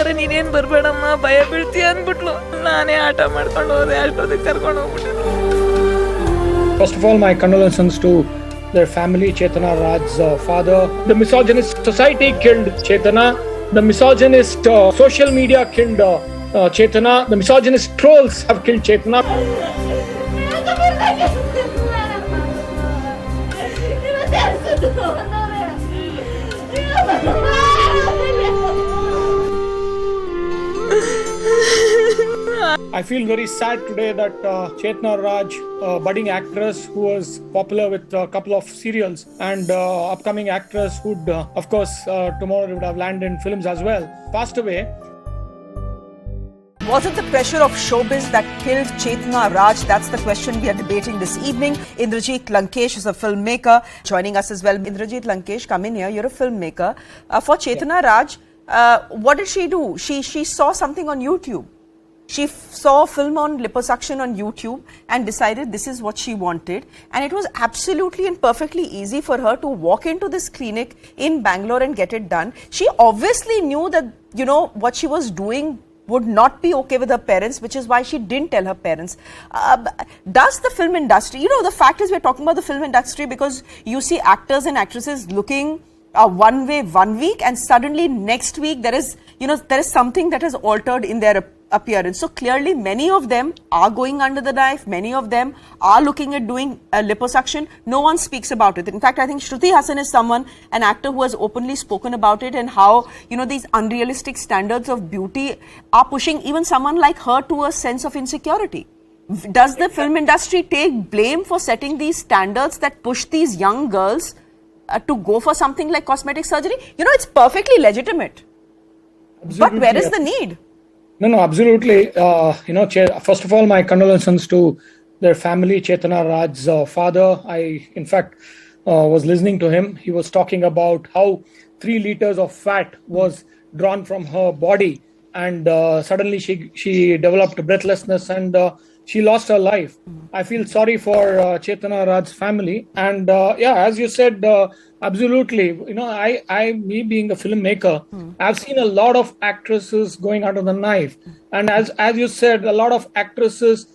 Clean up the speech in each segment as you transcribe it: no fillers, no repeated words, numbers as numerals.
ಬೇಕಾದ್ರೆ ನೀನೇನ್ ಬರ್ಬೇಡಮ್ಮ, ಭಯ ಬೀಳ್ತೀಯ ಅಂದ್ಬಿಟ್ಲು. ನಾನೇ ಆಟ ಮಾಡ್ಕೊಂಡು ಹೋದೆ, ಅಷ್ಟೊತ್ತಿಗೆ ಕರ್ಕೊಂಡು ಹೋಗ್ಬಿಟ್ಟಿದ್ರು. First of all, my condolences to their family, Chetana Raj's father. The misogynist society killed Chetana. The misogynist social media killed Chetana. The misogynist trolls have killed Chetana. I feel very sad today that Chetana Raj, a budding actress who was popular with a couple of serials and upcoming actress who'd, of course, tomorrow would have landed in films as well, passed away. Was it the pressure of showbiz that killed Chetana Raj? That's the question we are debating this evening. Indrajit Lankesh is a filmmaker joining us as well. Indrajit Lankesh, come in here. You're a filmmaker. For Chetana Raj, what did she do? She saw something on YouTube. She saw a film on liposuction on YouTube and decided this is what she wanted. And it was absolutely and perfectly easy for her to walk into this clinic in Bangalore and get it done. She obviously knew that, what she was doing would not be okay with her parents, which is why she didn't tell her parents. Does the film industry, the fact is we're talking about the film industry because you see actors and actresses looking one way 1 week and suddenly next week there is something that has altered in their appearance. So clearly many of them are going under the knife. Many of them are looking at doing liposuction. No one speaks about it. In fact, I think Shruti Hassan is an actor who has openly spoken about it and how, these unrealistic standards of beauty are pushing even someone like her to a sense of insecurity. Does the film industry take blame for setting these standards that push these young girls to go for something like cosmetic surgery? It's perfectly legitimate. Absolutely. But where is the need? No, absolutely. First of all, my condolences to their family, Chetana Raj's father. I, in fact, was listening to him. He was talking about how 3 liters of fat was drawn from her body and suddenly she developed breathlessness and she lost her life. I feel sorry for Chetana Raj's family. And as you said, absolutely. Me being a filmmaker, I've seen a lot of actresses going under the knife. And as you said, a lot of actresses,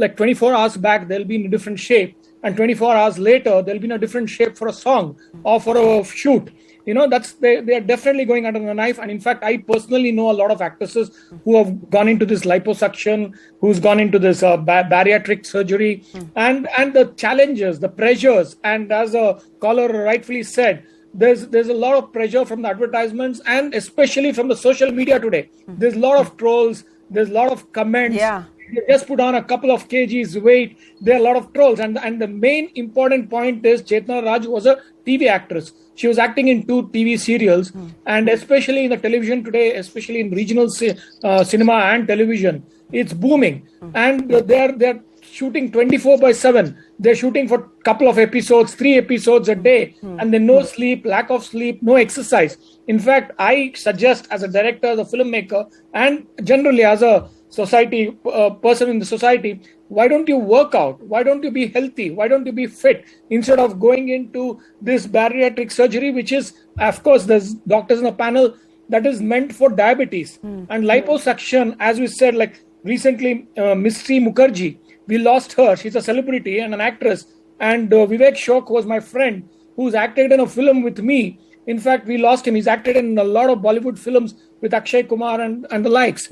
like 24 hours back, they'll be in a different shape. And 24 hours later, they'll be in a different shape for a song or for a shoot. They are definitely going under the knife. And in fact, I personally know a lot of actresses who have gone into this liposuction, who's gone into this bariatric surgery, and the challenges, the pressures. And as a caller rightfully said, there's a lot of pressure from the advertisements and especially from the social media today. There's a lot of trolls, there's a lot of comments. Yeah. You just put on a couple of kgs weight, there are a lot of trolls. And the main important point is Chetana Raj was a TV actress. She was acting in 2 TV serials, and especially in the television today, especially in regional cinema and television, it's booming. And they're shooting 24/7. They're shooting for a couple of episodes, 3 episodes a day, and then no sleep, lack of sleep, no exercise. In fact, I suggest as a director, as a filmmaker, and generally as a society person in the society, why don't you work out? Why don't you be healthy? Why don't you be fit instead of going into this bariatric surgery, which is, of course, there's doctors in the panel that is meant for diabetes. And liposuction, as we said, like recently, Mystery Mukherjee, we lost her. She's a celebrity and an actress. And Vivek Shok was my friend who's acted in a film with me. In fact, we lost him. He's acted in a lot of Bollywood films with Akshay Kumar and the likes.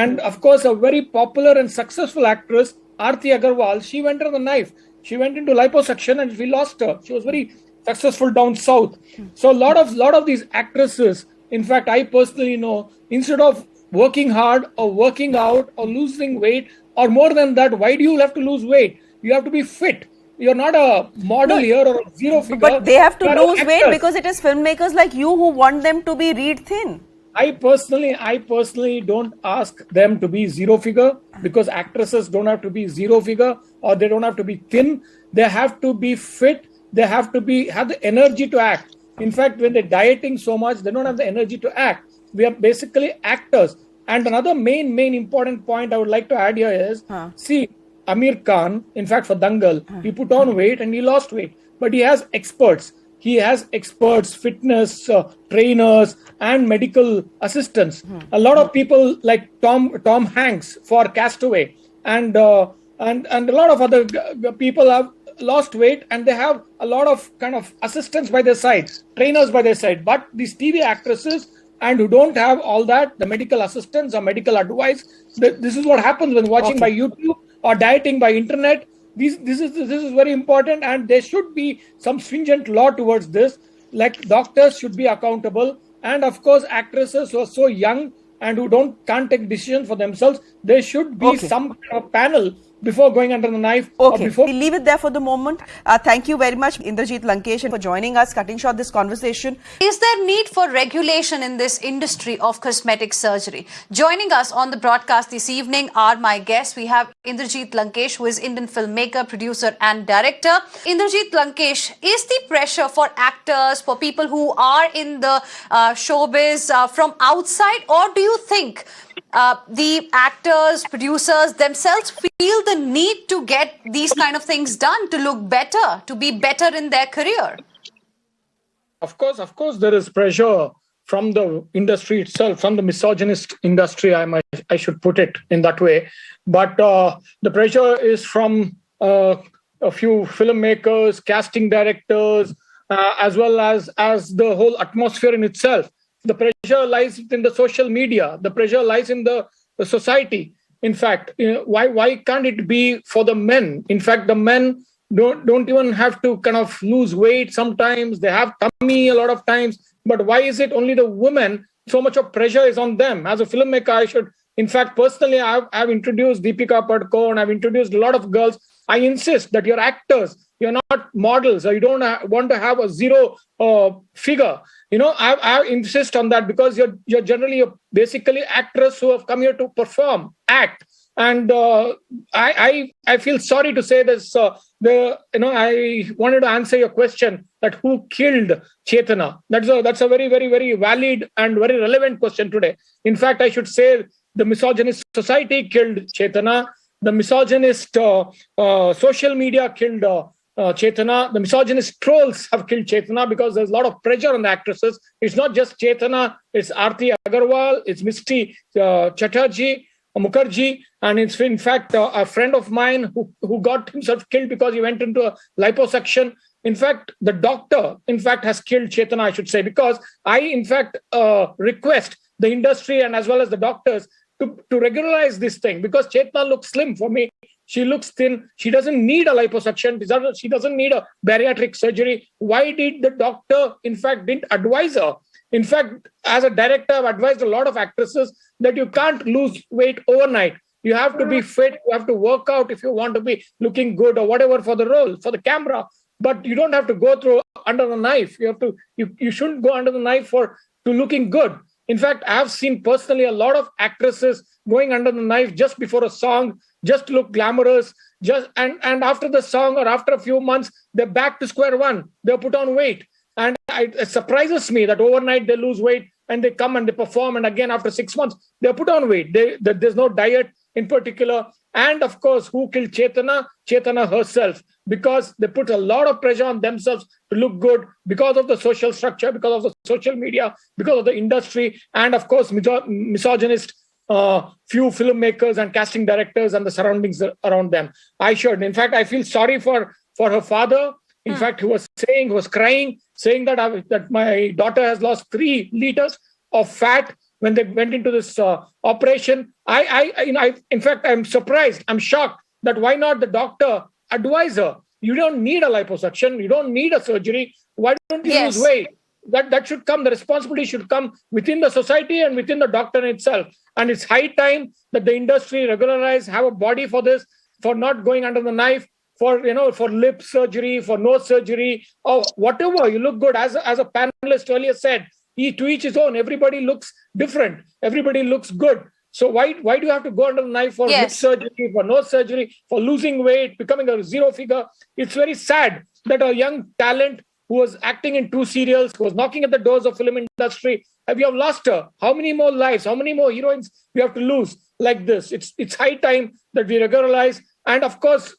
And of course, a very popular and successful actress, Aarti Agarwal, she went under the knife. She went into liposuction and we lost her. She was very successful down south. So a lot of these actresses, in fact, I personally know, instead of working hard or working out or losing weight, or more than that, why do you have to lose weight? You have to be fit. You're not a model here or a zero figure. But they have to lose weight because it is filmmakers like you who want them to be read thin. I personally don't ask them to be zero figure, because actresses don't have to be zero figure or they don't have to be thin. They have to be fit. They have to have the energy to act. In fact, when they're dieting so much, they don't have the energy to act. We are basically actors. And another main important point I would like to add here is, see, Amir Khan, in fact, for Dangal, he put on weight and he lost weight. But he has experts. he has experts, fitness trainers, and medical assistants. A lot of people like Tom Hanks for Castaway, and a lot of other people have lost weight, and they have a lot of kind of assistants by their side, trainers by their side. But these TV actresses and who don't have all that, the medical assistants or medical advice, this is what happens when watching by YouTube or dieting by internet. This is very important, and there should be some stringent law towards this. Like doctors should be accountable, and of course actresses who are so young and who can't take decisions for themselves, there should be some kind of panel before going under the knife. Okay, we'll leave it there for the moment. Thank you very much, Indrajit Lankesh, for joining us, cutting short this conversation. Is there need for regulation in this industry of cosmetic surgery? Joining us on the broadcast this evening are my guests. We have Indrajit Lankesh, who is Indian filmmaker, producer and director. Indrajit Lankesh, is the pressure for actors, for people who are in the showbiz from outside, or do you think the actors, producers themselves feel the need to get these kind of things done to look better, to be better in their career? Of course, there is pressure from the industry itself, from the misogynist industry. I should put it in that way. But the pressure is from a few filmmakers, casting directors, as well as the whole atmosphere in itself. The pressure lies in the social media. The pressure lies in the society. In fact, why can't it be for the men? In fact, the men don't even have to kind of lose weight sometimes. They have tummy a lot of times. But why is it only the women? So much of pressure is on them. As a filmmaker, I should, in fact, personally, I've introduced Deepika Padukone. I've introduced a lot of girls. I insist that you're actors. You're not models, or you don't want to have a zero figure. I insist on that, because you're generally basically actors who have come here to perform, act. And I feel sorry to say this. I wanted to answer your question that who killed Chetna. That's a very, very, very valid and very relevant question today. In fact, I should say the misogynist society killed Chetna. The misogynist social media killed Chetna. The misogynist trolls have killed Chetna, because there's a lot of pressure on the actresses. It's not just Chetna, it's Aarti Agarwal, it's Misty Chatterjee, Mukherjee, and it's in fact a friend of mine who got himself killed because he went into a liposuction. In fact, the doctor, has killed Chetna, I should say, because I, in fact, request the industry and as well as the doctors to regularize this thing, because Chetna looks slim for me. She looks thin. She doesn't need a liposuction. She doesn't need a bariatric surgery. Why did the doctor, in fact, didn't advise her? In fact, as a director, I've advised a lot of actresses that you can't lose weight overnight. You have to be fit. You have to work out if you want to be looking good or whatever for the role, for the camera. But you don't have to go through under the knife. You shouldn't go under the knife to looking good. In fact, I've seen personally a lot of actresses going under the knife just before a song, just to look glamorous, and after the song or after a few months, they're back to square one. They're put on weight. And it surprises me that overnight they lose weight and they come and they perform, and again after 6 months, they're put on weight. There's no diet in particular. And of course, who killed Chetna? Chetna herself, because they put a lot of pressure on themselves to look good because of the social structure, because of the social media, because of the industry, and of course, misogynist few filmmakers and casting directors and the surroundings around them. In fact, I feel sorry for her father. In fact, he was crying, saying that my daughter has lost 3 liters of fat when they went into this operation. In fact, I'm surprised. I'm shocked that why not the doctor advise her? You don't need a liposuction. You don't need a surgery. Why don't you lose weight? That should come. The responsibility should come within the society and within the doctor itself. And it's high time that the industry regularize, have a body for this, for not going under the knife, for lip surgery, for nose surgery, or whatever. You look good. As a panelist earlier said, to each his own. Everybody looks different. Everybody looks good. So why do you have to go under the knife for lip surgery, for nose surgery, for losing weight, becoming a zero figure? It's very sad that a young talent who was acting in 2 serials, who was knocking at the doors of film industry, we have lost her. How many more lives, how many more heroines we have to lose like this? It's high time that we regularize and, of course,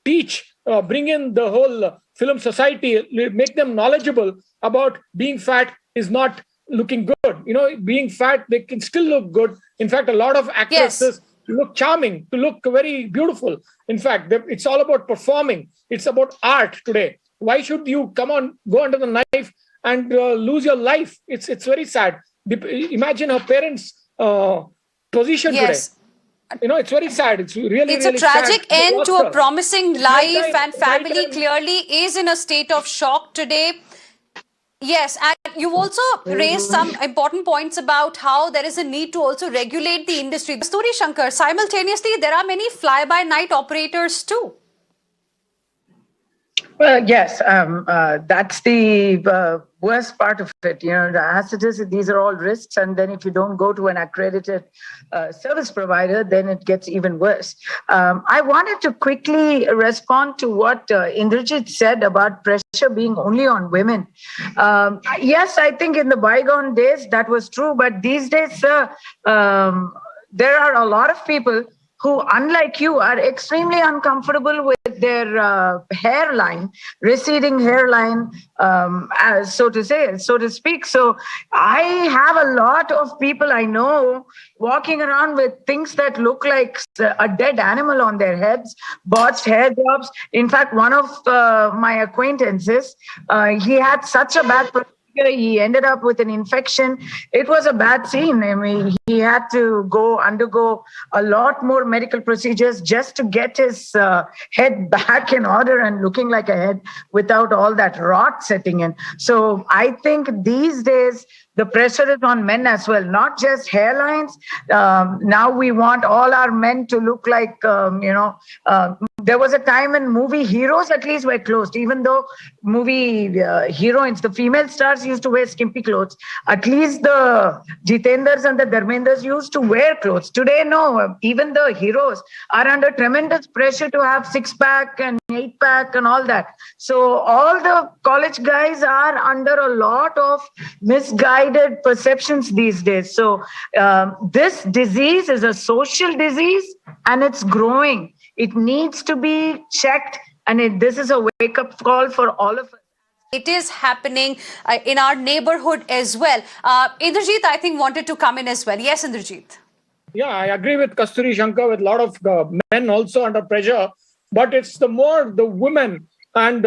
teach bring in the whole film society, make them knowledgeable about being fat is not looking good. Being fat, they can still look good. In fact, a lot of actresses to look charming, to look very beautiful. In fact, it's all about performing. It's about art today. Why should you go under the knife and lose your life? It's very sad. Imagine her parents' position today. It's very sad. It's really, it's really a tragic sad. end to a promising life, and family clearly is in a state of shock today. Yes, and you've also raised some important points about how there is a need to also regulate the industry. Kasturi Shankar, simultaneously, there are many fly-by-night operators too. Well, yes, that's the worst part of it. As it is, these are all risks. And then if you don't go to an accredited service provider, then it gets even worse. I wanted to quickly respond to what Indrajit said about pressure being only on women. Yes, I think in the bygone days, that was true. But these days, sir, there are a lot of people who, unlike you, are extremely uncomfortable with their hairline, receding hairline, so to speak. So I have a lot of people I know walking around with things that look like a dead animal on their heads, botched hair jobs. In fact, one of my acquaintances, he had such a bad he ended up with an infection. It was a bad scene. I mean, he had to undergo a lot more medical procedures just to get his head back in order and looking like a head without all that rot setting in. So I think these days, the pressure is on men as well, not just hairlines. Now we want all our men to look like, there was a time when movie heroes at least were clothed, even though movie heroines, the female stars used to wear skimpy clothes. At least the Jitenders and the Dharmendras used to wear clothes. Today, no, even the heroes are under tremendous pressure to have 6-pack and 8-pack and all that. So all the college guys are under a lot of misguided perceptions these days. So this disease is a social disease and it's growing. It needs to be checked, and this is a wake-up call for all of us. It is happening in our neighborhood as well. Indrajit, I think, wanted to come in as well. Yes, Indrajit. Yeah, I agree with Kasturi Shankar, with a lot of men also under pressure, but it's the women and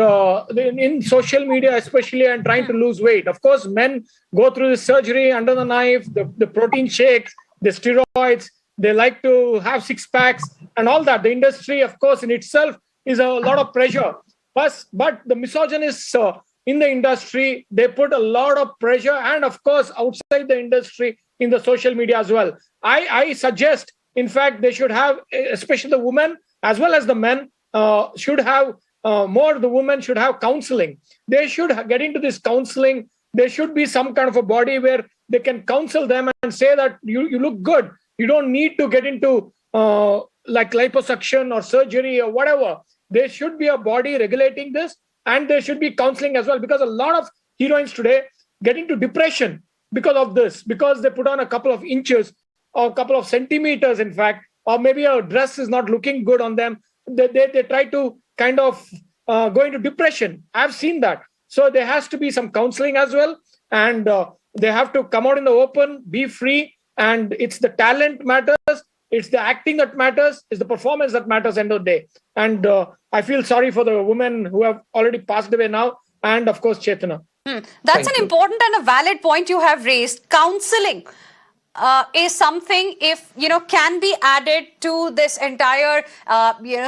in social media especially, and trying to lose weight. Of course, men go through the surgery under the knife, the protein shakes, the steroids. They like to have 6-packs and all that. The industry, of course, in itself is a lot of pressure. But the misogynists in the industry, they put a lot of pressure, and of course, outside the industry, in the social media as well. I suggest, in fact, they should have, especially the women as well as the men, should have the women should have counseling. They should get into this counseling. There should be some kind of a body where they can counsel them and say that you look good. You don't need to get into like liposuction or surgery or whatever. There should be a body regulating this, and there should be counseling as well, because a lot of heroines today get into depression because of this, because they put on a couple of inches or a couple of centimeters, in fact, or maybe a dress is not looking good on them. They try to kind of go into depression. I've seen that. So there has to be some counseling as well, and they have to come out in the open, be free. And it's the talent matters, it's the acting that matters, it's the performance that matters end of the day. And I feel sorry for the women who have already passed away now, and of course, Chetna. That's an important and a valid point you have raised. Counseling is something, if can be added to this entire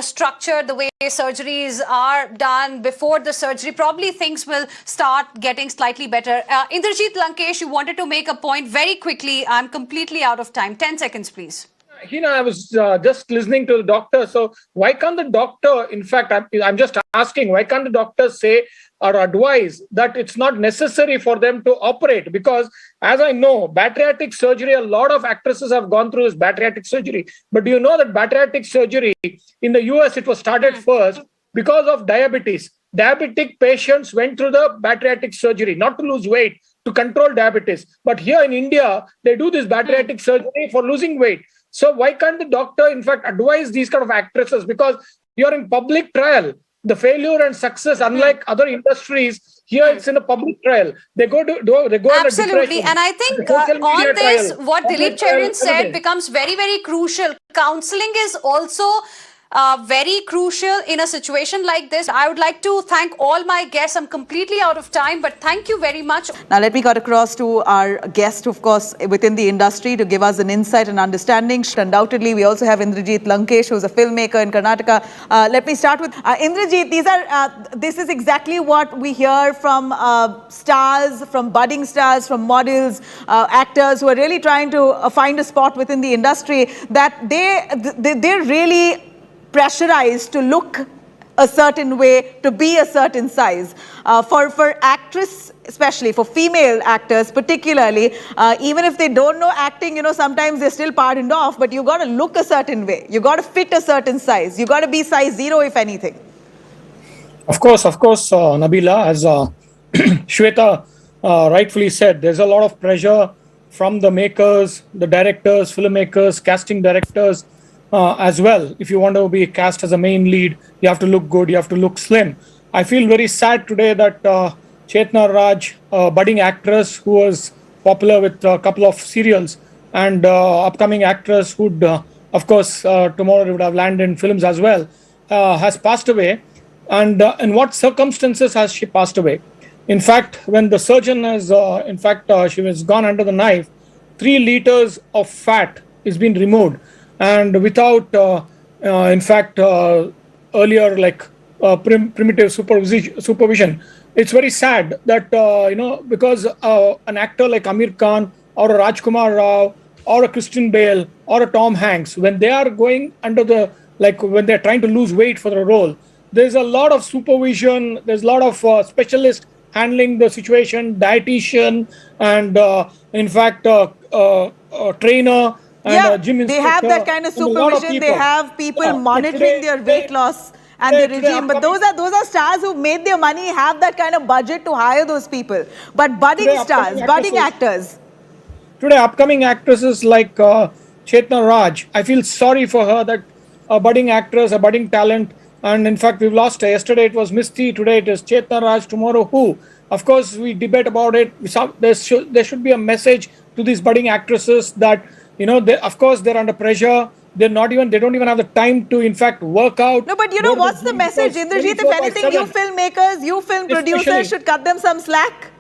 structure, the way surgeries are done before the surgery. Probably things will start getting slightly better. Indrajit Lankesh, you wanted to make a point very quickly. I'm completely out of time. 10 seconds, please. I was just listening to the doctor. So why can't the doctor, in fact, I'm just asking, why can't the doctor say or advise that it's not necessary for them to operate? Because as I know, bariatric surgery, a lot of actresses have gone through this bariatric surgery. But do you know that bariatric surgery in the US, it was started first because of diabetes. Diabetic patients went through the bariatric surgery, not to lose weight, to control diabetes. But here in India, they do this bariatric surgery for losing weight. So why can't the doctor, in fact, advise these kind of actresses? Because you're in public trial. The failure and success, unlike other industries, here it's in a public trial. They go Absolutely. And I think on this, what Dilip Cherian said becomes very, very crucial. Counseling is also very crucial in a situation like this. I would like to thank all my guests. I'm completely out of time, but thank you very much. Now let me cut across to our guest, of course, within the industry to give us an insight and understanding. Undoubtedly, we also have Indrajit Lankesh, who's a filmmaker in Karnataka. Let me start with Indrajit. This is exactly what we hear from stars, from budding stars, from models, actors who are really trying to find a spot within the industry, that they're really pressurized to look a certain way, to be a certain size. For actress, especially for female actors particularly, even if they don't know acting, sometimes they're still pardoned off, but you got to look a certain way. You got to fit a certain size. You got to be size 0, if anything. Of course, Nabila, as Shweta rightfully said, there's a lot of pressure from the makers, the directors, filmmakers, casting directors, as well. If you want to be cast as a main lead, you have to look good, you have to look slim. I feel very sad today that Chetna Raj, a budding actress who was popular with a couple of serials, and upcoming actress who'd, of course, tomorrow would have landed in films as well, has passed away. And in what circumstances has she passed away? In fact, when the surgeon has, she was gone under the knife, 3 liters of fat is being removed. And without, earlier primitive supervision, it's very sad that because an actor like Amir Khan or a Rajkumar Rao or a Christian Bale or a Tom Hanks, when they are going under the when they're trying to lose weight for the role, there's a lot of supervision. There's a lot of specialists handling the situation, dietitian, and trainer. They have that kind of supervision. They have people monitoring their weight loss and their regime. But those are stars who made their money, have that kind of budget to hire those people. But budding stars, budding actors. Today, upcoming actresses like Chetna Raj, I feel sorry for her, that a budding actress, a budding talent. And in fact, we've lost her. Yesterday it was Misty, today it is Chetna Raj, tomorrow who? Of course, we debate about it. There should be a message to these budding actresses that they're under pressure. They don't even have the time to, in fact, work out. No, but what's the message, Indrajit? If anything, you filmmakers, you film producers should cut them some slack.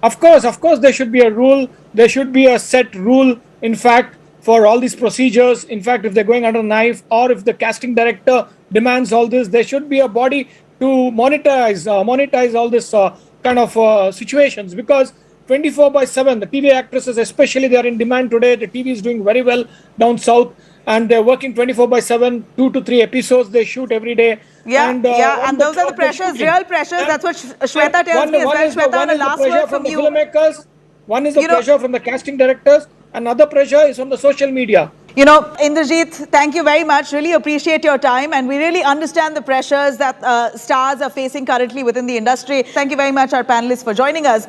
Of course, there should be a rule. There should be a set rule, in fact, for all these procedures. In fact, if they're going under knife, or if the casting director demands all this, there should be a body to monetize all this kind of situations, because 24/7, the TV actresses especially, they are in demand today. The TV is doing very well down south, and they're working 24/7, 2 to 3 episodes they shoot every day. And those are the pressures, real pressures. That's what Shweta tells me as well. Shweta, the last word from you. One is the pressure from the casting directors, another pressure is from the social media. Indrajit, thank you very much. Really appreciate your time, and we really understand the pressures that stars are facing currently within the industry. Thank you very much, our panelists, for joining us.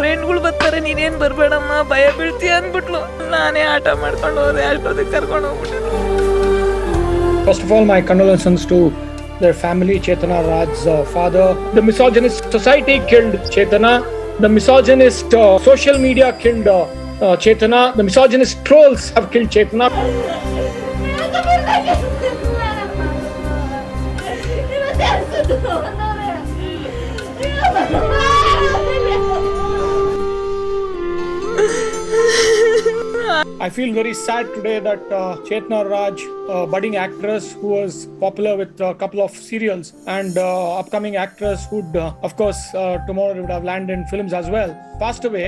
ಫ್ರೆಂಡ್ಗಳು ಬರ್ತಾರೆ, ನೀನೇನು ಬರಬೇಡಮ್ಮ, ಭಯ ಬೀಳ್ತೀಯ ಅಂದ್ಬಿಟ್ಲು. ನಾನೇ ಆಟ ಮಾಡ್ಕೊಂಡು ಹೋದೆ, ಅಷ್ಟೊತ್ತಿಗೆ ಕರ್ಕೊಂಡು ಹೋಗ್ಬಿಟ್ಟಿದ್ರು. First of all, my condolences to their family, Chetna Raj's father. The misogynist society killed Chetna. The misogynist social media killed Chetna. The misogynist trolls have killed Chetna. I feel very sad today that Chetna Raj, a budding actress who was popular with a couple of serials, and upcoming actress who'd, of course, tomorrow would have landed in films as well, passed away.